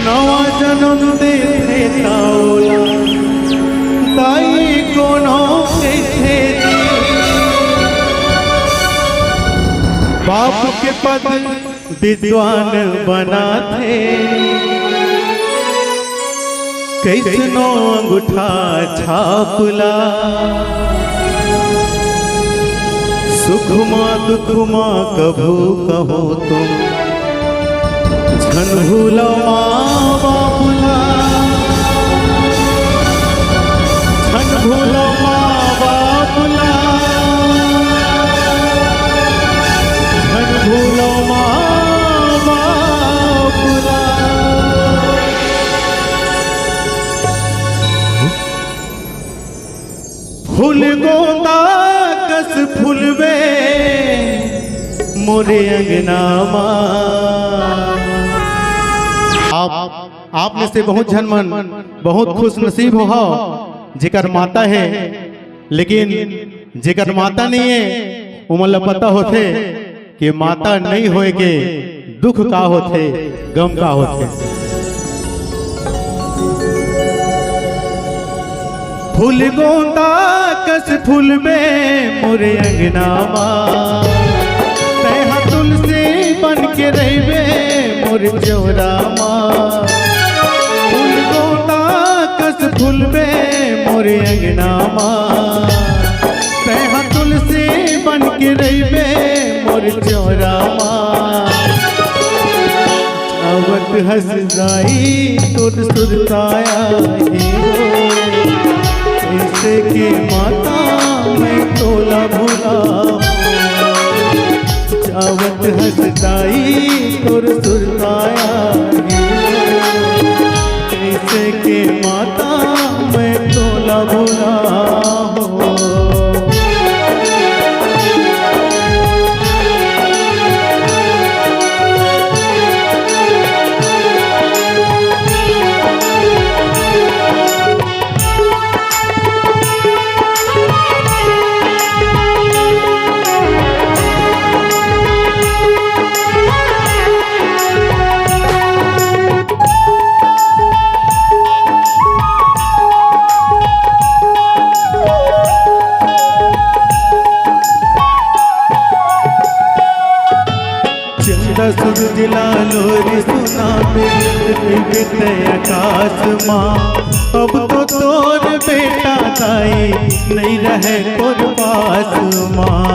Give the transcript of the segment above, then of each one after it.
नवा जन्म दे ताओला ताई कोनो कैसे बाप के पद विद्वान बना थे कैसनो अंगूठा छापला सुखमा दुखमा कभू कहो तुम झन भूलो माँ बापुला झन भूलो माँ बापुला झन भूलो माँ बापुला। फूल गोंदा कस फूलबे मोरे अंगना आप में से बहुत जनमन बहुत खुश नसीब हो जेकर माता है, लेकिन जेकर माता नहीं है उमल पता होते कि माता नहीं होए के दुख का होते गम का होते। फूल गोंदा कस फूल में मोरे अंगना तैहा तुलसी बन के रहबे मोर चौरा फूल गोंदा कस फूल में मोरे अंगना तैहा तुलसी बन के रहबे मोर चौरा आवत हंस जाई तुर सुरताया ऐसे के माता मैं तोला भूला जावत हंसदाई तुर सुरताया ऐसे के माता मैं तोला भूला हो। सूरज लालोरी सुना बेटे आकाश माँ अब तो तोर बेटा ताई नहीं रहे तोर पास माँ।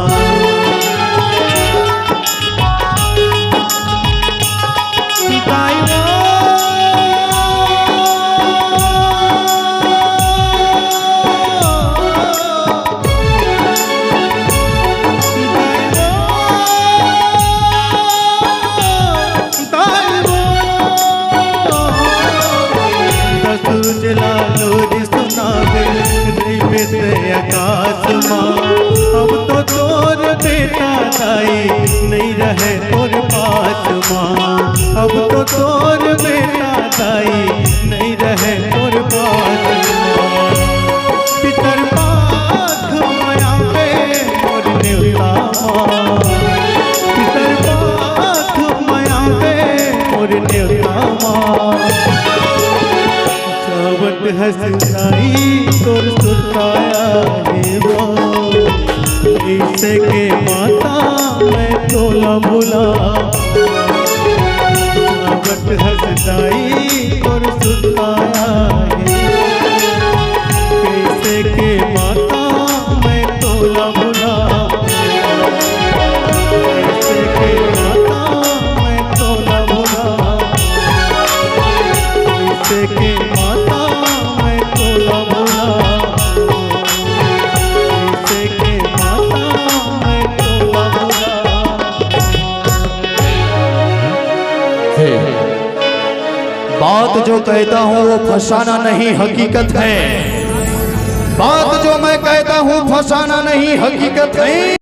आकाश माँ अब तो तोर बेटा ताई नहीं रहे तोर पास माँ अब तो तोर बेटा ताई नहीं रहे तोर पास माँ। पितर पाख माया पे मोर न्योता माँ पितर पाख माया पे मोर न्योता माँ जावत हंस जाई तोर सुरताया ऐसे के माता मैं तोला भूला जावत हंसदाई तोर सुरताया ऐसे के माता मैं तोला भूला ऐसे के माता मैं तोला भूला ऐसे के माता मैं तोला भूला ऐसे के माता मैं तोला भूला। बात जो कहता हूँ वो फसाना नहीं हकीकत है, बात जो मैं कहता हूँ फसाना नहीं हकीकत है।